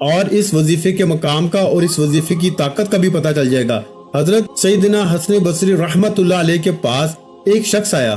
اور اس وظیفے کے مقام کا اور اس وظیفے کی طاقت کا بھی پتہ چل جائے گا۔ حضرت سیدنا حسن بصری رحمت اللہ علیہ کے پاس ایک شخص آیا،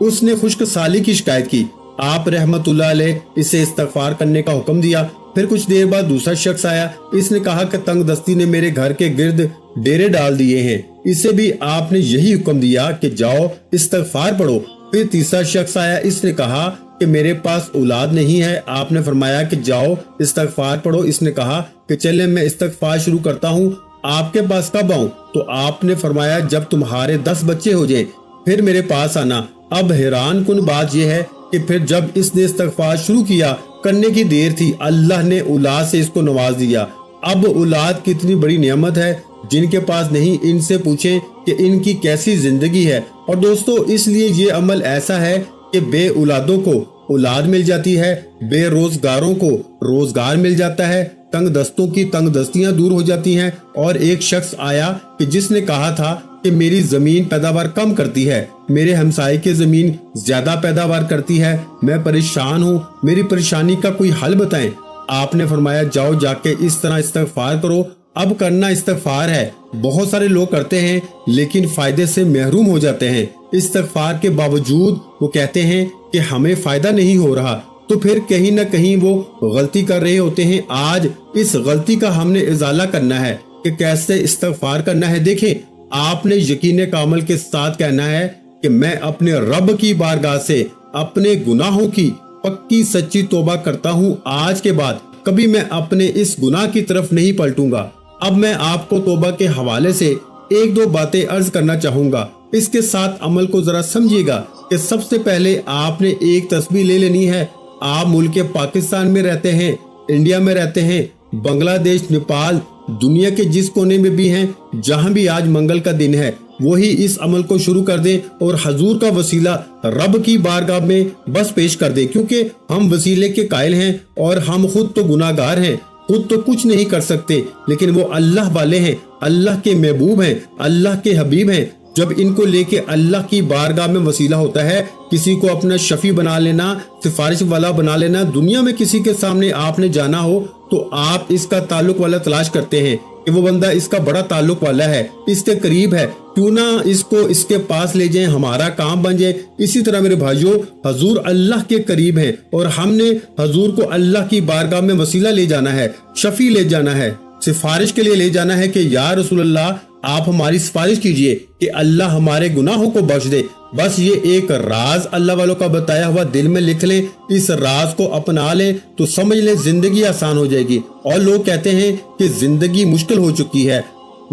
اس نے خشک سالی کی شکایت کی۔ آپ رحمت اللہ علیہ اسے استغفار کرنے کا حکم دیا۔ پھر کچھ دیر بعد دوسرا شخص آیا، اس نے کہا کہ تنگ دستی نے میرے گھر کے گرد ڈیرے ڈال دیے ہیں، اسے بھی آپ نے یہی حکم دیا کہ جاؤ استغفار پڑھو۔ پھر تیسرا شخص آیا، اس نے کہا کہ میرے پاس اولاد نہیں ہے، آپ نے فرمایا کہ جاؤ استغفار پڑھو۔ اس نے کہا کہ چلے میں استغفار شروع کرتا ہوں، آپ کے پاس کب آؤں؟ تو آپ نے فرمایا جب تمہارے 10 بچے ہو جائیں پھر میرے پاس آنا۔ اب حیران کن بات یہ ہے کہ پھر جب اس نے استغفار شروع کیا کرنے کی دیر تھی، اللہ نے اولاد سے اس کو نواز دیا۔ اب اولاد کتنی بڑی نعمت ہے، جن کے پاس نہیں ان سے پوچھیں کہ ان کی کیسی زندگی ہے۔ اور دوستو اس لیے یہ عمل ایسا ہے کہ بے اولادوں کو اولاد مل جاتی ہے، بے روزگاروں کو روزگار مل جاتا ہے، تنگ دستوں کی تنگ دستیاں دور ہو جاتی ہیں۔ اور ایک شخص آیا کہ جس نے کہا تھا کہ میری زمین پیداوار کم کرتی ہے، میرے ہمسائے کی زمین زیادہ پیداوار کرتی ہے، میں پریشان ہوں، میری پریشانی کا کوئی حل بتائیں۔ آپ نے فرمایا جاؤ جا کے اس طرح استغفار کرو۔ اب کرنا استغفار ہے، بہت سارے لوگ کرتے ہیں لیکن فائدے سے محروم ہو جاتے ہیں۔ استغفار کے باوجود وہ کہتے ہیں کہ ہمیں فائدہ نہیں ہو رہا، تو پھر کہیں نہ کہیں وہ غلطی کر رہے ہوتے ہیں۔ آج اس غلطی کا ہم نے ازالہ کرنا ہے کہ کیسے استغفار کرنا ہے۔ دیکھیں، آپ نے یقین کامل کے ساتھ کہنا ہے کہ میں اپنے رب کی بارگاہ سے اپنے گناہوں کی پکی سچی توبہ کرتا ہوں، آج کے بعد کبھی میں اپنے اس گناہ کی طرف نہیں پلٹوں گا۔ اب میں آپ کو توبہ کے حوالے سے ایک دو باتیں عرض کرنا چاہوں گا، اس کے ساتھ عمل کو ذرا سمجھیے گا کہ سب سے پہلے آپ نے ایک تسبیح لے لینی ہے۔ آپ ملک پاکستان میں رہتے ہیں، انڈیا میں رہتے ہیں، بنگلہ دیش، نیپال، دنیا کے جس کونے میں بھی ہیں، جہاں بھی آج منگل کا دن ہے، وہی اس عمل کو شروع کر دیں اور حضور کا وسیلہ رب کی بارگاہ میں بس پیش کر دیں، کیونکہ ہم وسیلے کے قائل ہیں اور ہم خود تو گناہگار ہیں، خود تو کچھ نہیں کر سکتے، لیکن وہ اللہ والے ہیں، اللہ کے محبوب ہیں، اللہ کے حبیب ہیں۔ جب ان کو لے کے اللہ کی بارگاہ میں وسیلہ ہوتا ہے، کسی کو اپنا شفیع بنا لینا، سفارش والا بنا لینا، دنیا میں کسی کے سامنے آپ نے جانا ہو تو آپ اس کا تعلق والا تلاش کرتے ہیں کہ وہ بندہ اس کا بڑا تعلق والا ہے، اس کے قریب ہے، کیوں نہ اس کو اس کے پاس لے جائیں، ہمارا کام بن جائے۔ اسی طرح میرے بھائیوں، حضور اللہ کے قریب ہیں اور ہم نے حضور کو اللہ کی بارگاہ میں وسیلہ لے جانا ہے، شفیع لے جانا ہے، سفارش کے لیے لے جانا ہے کہ یا رسول اللہ آپ ہماری سفارش کیجئے کہ اللہ ہمارے گناہوں کو بخش دے۔ بس یہ ایک راز اللہ والوں کا بتایا ہوا دل میں لکھ لیں، اس راز کو اپنا لیں تو سمجھ لیں زندگی آسان ہو جائے گی۔ اور لوگ کہتے ہیں کہ زندگی مشکل ہو چکی ہے،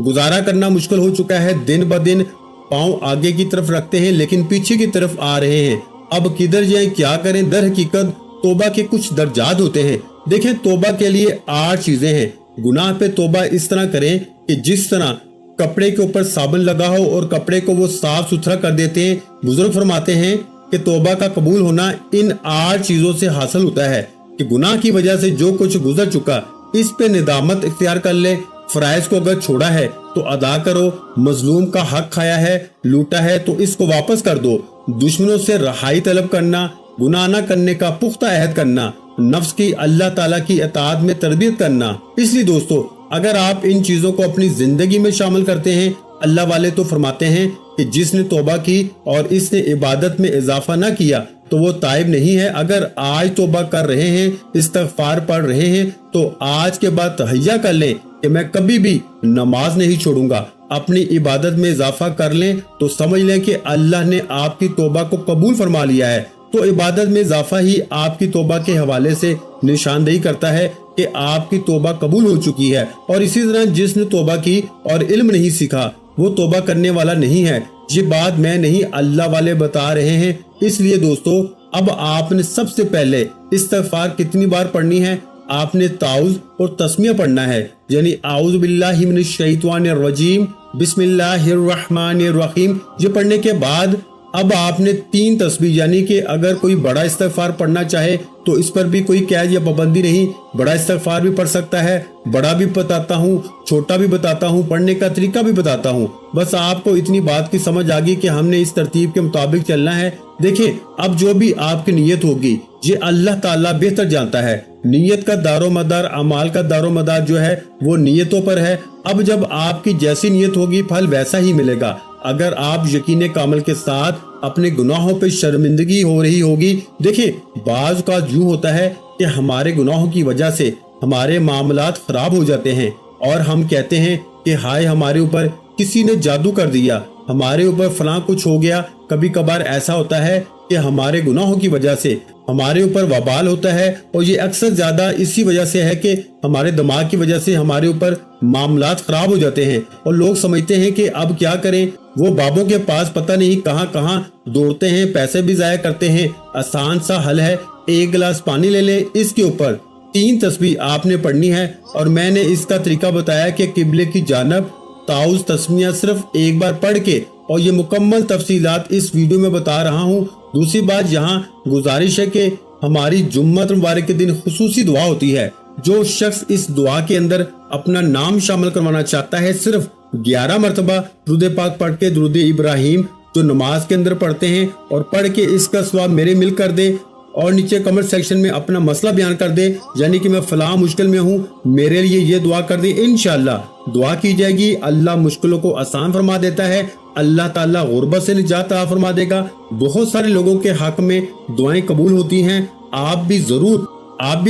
گزارا کرنا مشکل ہو چکا ہے، دن بدن پاؤں آگے کی طرف رکھتے ہیں لیکن پیچھے کی طرف آ رہے ہیں، اب کدھر جائیں، کیا کریں؟ در حقیقت توبہ کے کچھ درجات ہوتے ہیں۔ دیکھیں، توبہ کے لیے 8 چیزیں ہیں۔ گناہ پہ توبہ اس طرح کریں کہ جس طرح کپڑے کے اوپر صابن لگا ہو اور کپڑے کو وہ صاف ستھرا کر دیتے ہیں۔ بزرگ فرماتے ہیں کہ توبہ کا قبول ہونا ان 8 چیزوں سے حاصل ہوتا ہے کہ گناہ کی وجہ سے جو کچھ گزر چکا اس پہ ندامت اختیار کر لے، فرائض کو اگر چھوڑا ہے تو ادا کرو، مظلوم کا حق کھایا ہے، لوٹا ہے تو اس کو واپس کر دو، دشمنوں سے رہائی طلب کرنا، گناہ نہ کرنے کا پختہ عہد کرنا، نفس کی اللہ تعالیٰ کی اطاعت میں تربیت کرنا۔ اس لیے دوستو، اگر آپ ان چیزوں کو اپنی زندگی میں شامل کرتے ہیں، اللہ والے تو فرماتے ہیں کہ جس نے توبہ کی اور اس نے عبادت میں اضافہ نہ کیا تو وہ تائب نہیں ہے۔ اگر آج توبہ کر رہے ہیں، استغفار پڑھ رہے ہیں تو آج کے بعد تہیہ کر لیں کہ میں کبھی بھی نماز نہیں چھوڑوں گا، اپنی عبادت میں اضافہ کر لیں تو سمجھ لیں کہ اللہ نے آپ کی توبہ کو قبول فرما لیا ہے۔ تو عبادت میں اضافہ ہی آپ کی توبہ کے حوالے سے نشاندہی کرتا ہے کہ آپ کی توبہ قبول ہو چکی ہے۔ اور اسی طرح جس نے توبہ کی اور علم نہیں سیکھا وہ توبہ کرنے والا نہیں ہے۔ یہ بات میں نہیں، اللہ والے بتا رہے ہیں۔ اس لیے دوستو، اب آپ نے سب سے پہلے استغفار کتنی بار پڑھنی ہے؟ آپ نے تعوذ اور تسمیہ پڑھنا ہے، یعنی اعوذ باللہ من الشیطان الرجیم، بسم اللہ الرحمن الرحیم۔ یہ پڑھنے کے بعد اب آپ نے 3 تسبیح، یعنی کہ اگر کوئی بڑا استغفار پڑھنا چاہے تو اس پر بھی کوئی قید یا پابندی نہیں، بڑا استغفار بھی پڑھ سکتا ہے، بڑا بھی بتاتا ہوں، چھوٹا بھی بتاتا ہوں، پڑھنے کا طریقہ بھی بتاتا ہوں۔ بس آپ کو اتنی بات کی سمجھ آ گئی کہ ہم نے اس ترتیب کے مطابق چلنا ہے۔ دیکھیں، اب جو بھی آپ کی نیت ہوگی یہ اللہ تعالیٰ بہتر جانتا ہے، نیت کا دار و مدار، اعمال کا دار و مدار جو ہے وہ نیتوں پر ہے۔ اب جب آپ کی جیسی نیت ہوگی پھل ویسا ہی ملے گا۔ اگر آپ یقین کامل کے ساتھ اپنے گناہوں پہ شرمندگی ہو رہی ہوگی، دیکھیں بعض کا یوں ہوتا ہے کہ ہمارے گناہوں کی وجہ سے ہمارے معاملات خراب ہو جاتے ہیں اور ہم کہتے ہیں کہ ہائے ہمارے اوپر کسی نے جادو کر دیا، ہمارے اوپر فلاں کچھ ہو گیا۔ کبھی کبھار ایسا ہوتا ہے کہ ہمارے گناہوں کی وجہ سے ہمارے اوپر وبال ہوتا ہے، اور یہ اکثر زیادہ اسی وجہ سے ہے کہ ہمارے دماغ کی وجہ سے ہمارے اوپر معاملات خراب ہو جاتے ہیں اور لوگ سمجھتے ہیں کہ اب کیا کریں۔ وہ بابوں کے پاس پتہ نہیں کہاں کہاں دوڑتے ہیں، پیسے بھی ضائع کرتے ہیں۔ آسان سا حل ہے، ایک گلاس پانی لے لیں، اس کے اوپر 3 تسبیح آپ نے پڑھنی ہے، اور میں نے اس کا طریقہ بتایا کہ قبلے کی جانب تعوذ تسمیہ صرف ایک بار پڑھ کے، اور یہ مکمل تفصیلات اس ویڈیو میں بتا رہا ہوں۔ دوسری بات یہاں گزارش ہے کہ ہماری جمعہ مبارک کے دن خصوصی دعا ہوتی ہے۔ جو شخص اس دعا کے اندر اپنا نام شامل کروانا چاہتا ہے، صرف 11 مرتبہ درود پاک پڑھ کے درود ابراہیم جو نماز کے اندر پڑھتے ہیں اور پڑھ کے اس کا ثواب میرے مل کر دے، اور نیچے کمنٹ سیکشن میں اپنا مسئلہ بیان کر دے، یعنی کہ میں فلاں مشکل میں ہوں، میرے لیے یہ دعا کر دے، انشاءاللہ دعا کی جائے گی۔ اللہ مشکلوں کو آسان فرما دیتا ہے، اللہ تعالیٰ غربت سے نجات عطا فرما دے گا۔ بہت سارے لوگوں کے حق میں دعائیں قبول ہوتی ہیں۔ آپ بھی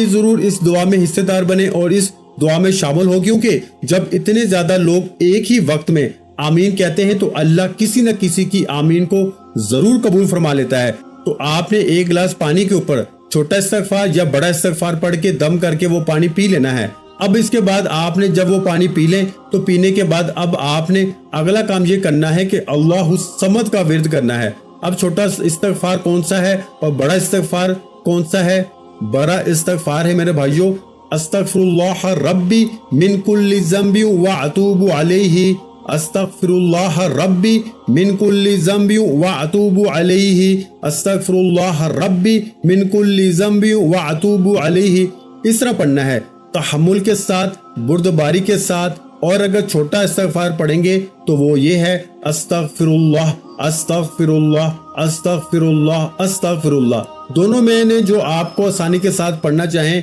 ضرور اس دعا میں حصے دار بنے اور اس دعا میں شامل ہو، کیونکہ جب اتنے زیادہ لوگ ایک ہی وقت میں آمین کہتے ہیں تو اللہ کسی نہ کسی کی آمین کو ضرور قبول فرما لیتا ہے۔ تو آپ نے ایک گلاس پانی کے اوپر چھوٹا استغفار یا بڑا استغفار پڑھ کے دم کر کے وہ پانی پی لینا ہے۔ اب اس کے بعد آپ نے جب وہ پانی پی لیں تو پینے کے بعد اب آپ نے اگلا کام یہ کرنا ہے کہ اللہ الصمد کا ورد کرنا ہے۔ اب چھوٹا استغفار کون سا ہے اور بڑا استغفار کون سا ہے؟ بڑا استغفار ہے میرے بھائیوں، استغفر اللہ ربی من کل ذنب واتوب علیہ، استغفر اللہ ربی من کل ذنب واتوب علیہ، استغفر اللہ ربی من کل ذنب واتوب علیہ۔ اس طرح پڑھنا ہے، تحمل کے ساتھ، بردباری کے ساتھ، اور اگر چھوٹا استغفار پڑھیں گے تو وہ یہ ہے استغفر اللہ استغفر اللہ استغفر اللہ استغفر اللہ۔ دونوں میں نے جو آپ کو آسانی کے ساتھ پڑھنا چاہیں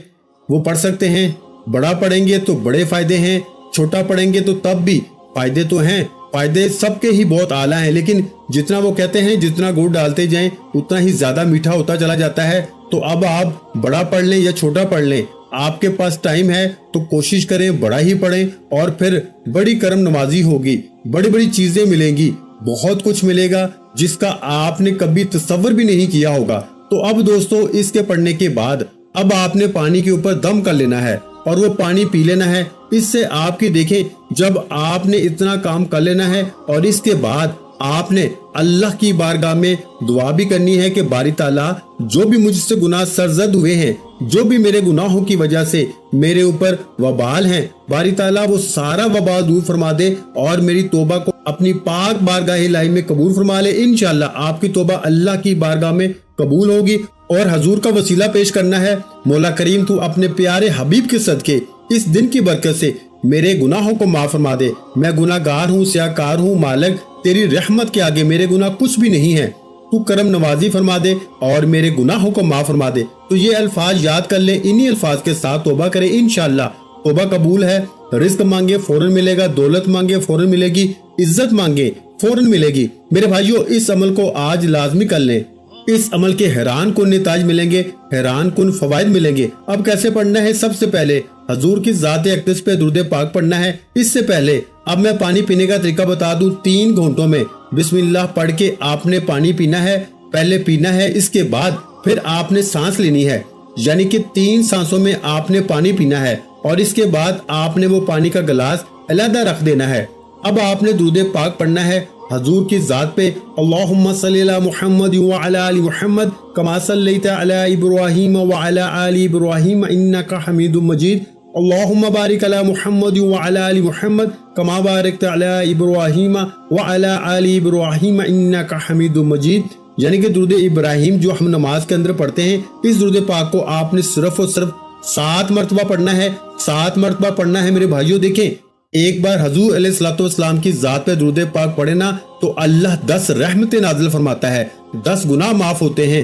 وہ پڑھ سکتے ہیں۔ بڑا پڑھیں گے تو بڑے فائدے ہیں، چھوٹا پڑھیں گے تو تب بھی فائدے تو ہیں، فائدے سب کے ہی بہت اعلیٰ ہیں، لیکن جتنا وہ کہتے ہیں جتنا گڑ ڈالتے جائیں اتنا ہی زیادہ میٹھا ہوتا چلا جاتا ہے۔ تو اب آپ بڑا پڑھ لیں یا چھوٹا پڑھ لیں، آپ کے پاس ٹائم ہے تو کوشش کریں بڑا ہی پڑھیں، اور پھر بڑی کرم نوازی ہوگی، بڑی بڑی چیزیں ملیں گی، بہت کچھ ملے گا جس کا آپ نے کبھی تصور بھی نہیں کیا ہوگا۔ تو اب دوستو اس کے پڑھنے کے بعد اب آپ نے پانی کے اوپر دم کر لینا ہے اور وہ پانی پی لینا ہے۔ اس سے آپ کی دیکھیں جب آپ نے اتنا کام کر لینا ہے اور اس کے بعد آپ نے اللہ کی بارگاہ میں دعا بھی کرنی ہے کہ باری تعالیٰ جو بھی مجھ سے گناہ سرزد ہوئے ہیں، جو بھی میرے گناہوں کی وجہ سے میرے اوپر وبال ہیں، باری تعالیٰ وہ سارا وبال دور فرما دے اور میری توبہ کو اپنی پاک بارگاہ الہی میں قبول فرما لے۔ انشاءاللہ آپ کی توبہ اللہ کی بارگاہ میں قبول ہوگی۔ اور حضور کا وسیلہ پیش کرنا ہے، مولا کریم تو اپنے پیارے حبیب کے صدقے اس دن کی برکت سے میرے گناہوں کو معاف فرما دے۔ میں گناہ گار ہوں، سیاہکار ہوں، مالک تیری رحمت کے آگے میرے گناہ کچھ بھی نہیں ہیں، تو کرم نوازی فرما دے اور میرے گناہوں کو معاف فرما دے۔ تو یہ الفاظ یاد کر لیں، انہی الفاظ کے ساتھ توبہ کریں، انشاءاللہ توبہ قبول ہے۔ رزق مانگے فوراً ملے گا، دولت مانگے فوراً ملے گی، عزت مانگے فوراً ملے گی۔ میرے بھائیوں اس عمل کو آج لازمی کر لیں، اس عمل کے حیران کن نتائج ملیں گے، حیران کن فوائد ملیں گے۔ اب کیسے پڑھنا ہے؟ سب سے پہلے حضور کی ذات اقدس پہ درود پاک پڑھنا ہے۔ اس سے پہلے اب میں پانی پینے کا طریقہ بتا دوں، 3 گھونٹوں میں بسم اللہ پڑھ کے آپ نے پانی پینا ہے، پہلے پینا ہے، اس کے بعد پھر آپ نے سانس لینی ہے، یعنی کہ 3 سانسوں میں آپ نے پانی پینا ہے، اور اس کے بعد آپ نے وہ پانی کا گلاس علیحدہ رکھ دینا ہے۔ اب آپ نے درود پاک پڑھنا ہے حضور کی ذات پہ، اللہم صلی علی محمد وعلی آل محمد کما صلیت علی ابراہیم وعلی آل ابراہیم انک حمید مجید، اللہم بارک علی محمد وعلی آل محمد کما بارکت علی ابراہیم وعلی آل ابراہیم انک حمید مجید۔ یعنی کہ درود ابراہیم جو ہم نماز کے اندر پڑھتے ہیں، اس درود پاک کو آپ نے صرف اور صرف 7 مرتبہ پڑھنا ہے، 7 مرتبہ پڑھنا ہے۔ میرے بھائیوں دیکھیں، ایک بار حضور علیہ الصلوۃ والسلام کی ذات پہ درود پاک پڑھے نا تو اللہ 10 رحمتیں نازل فرماتا ہے، 10 گناہ معاف ہوتے ہیں،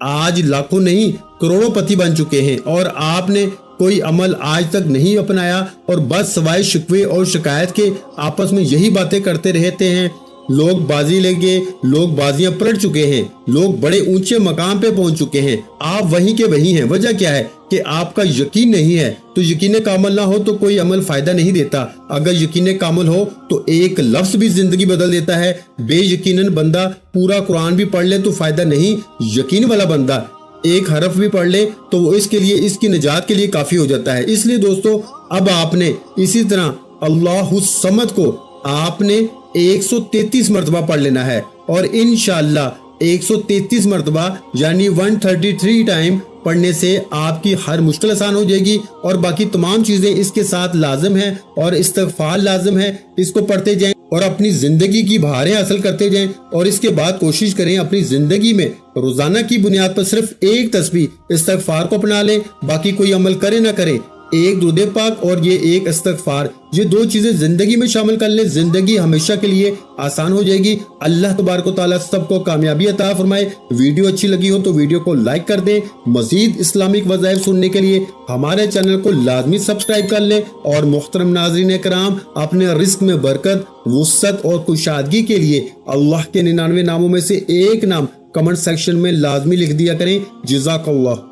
آج لاکھوں نہیں کروڑوں پتی بن چکے ہیں، اور آپ نے کوئی عمل آج تک نہیں اپنایا اور بس سوائے شکوے اور شکایت کے آپس میں یہی باتیں کرتے رہتے ہیں۔ لوگ بازی لے گئے، لوگ بازیاں پلٹ چکے ہیں، لوگ بڑے اونچے مقام پہ پہنچ چکے ہیں، آپ وہیں کے وہیں ہیں۔ وجہ کیا ہے کہ آپ کا یقین نہیں ہے۔ تو یقین کامل نہ ہو تو کوئی عمل فائدہ نہیں دیتا، اگر یقین کامل ہو تو ایک لفظ بھی زندگی بدل دیتا ہے۔ بے یقیناً بندہ پورا قرآن بھی پڑھ لے تو فائدہ نہیں، یقین والا بندہ ایک حرف بھی پڑھ لے تو وہ اس کے لیے، اس کی نجات کے لیے کافی ہو جاتا ہے۔ اس لیے دوستو، اب آپ نے اسی طرح اللہ الصمد کو آپ نے 133 مرتبہ پڑھ لینا ہے، اور انشاءاللہ 133 مرتبہ یعنی 133 ٹائم پڑھنے سے آپ کی ہر مشکل آسان ہو جائے گی، اور باقی تمام چیزیں اس کے ساتھ لازم ہیں، اور استغفار لازم ہے۔ اس کو پڑھتے جائیں اور اپنی زندگی کی بہاریں حاصل کرتے جائیں، اور اس کے بعد کوشش کریں اپنی زندگی میں روزانہ کی بنیاد پر صرف ایک تسبیح استغفار کو اپنا لیں، باقی کوئی عمل کرے نہ کرے، ایک درود پاک اور یہ ایک استغفار، یہ دو چیزیں زندگی میں شامل کر لیں، زندگی ہمیشہ کے لیے آسان ہو جائے گی۔ اللہ تبارک و تعالیٰ سب کو کامیابی عطا فرمائے۔ ویڈیو اچھی لگی ہو تو ویڈیو کو لائک کر دیں۔ مزید اسلامک وظائف سننے کے لیے ہمارے چینل کو لازمی سبسکرائب کر لیں، اور محترم ناظرین کرام، اپنے رزق میں برکت، وسعت اور کشادگی کے لیے اللہ کے 99 ناموں میں سے ایک نام کمنٹ سیکشن میں لازمی لکھ دیا کریں۔ جزاک اللہ۔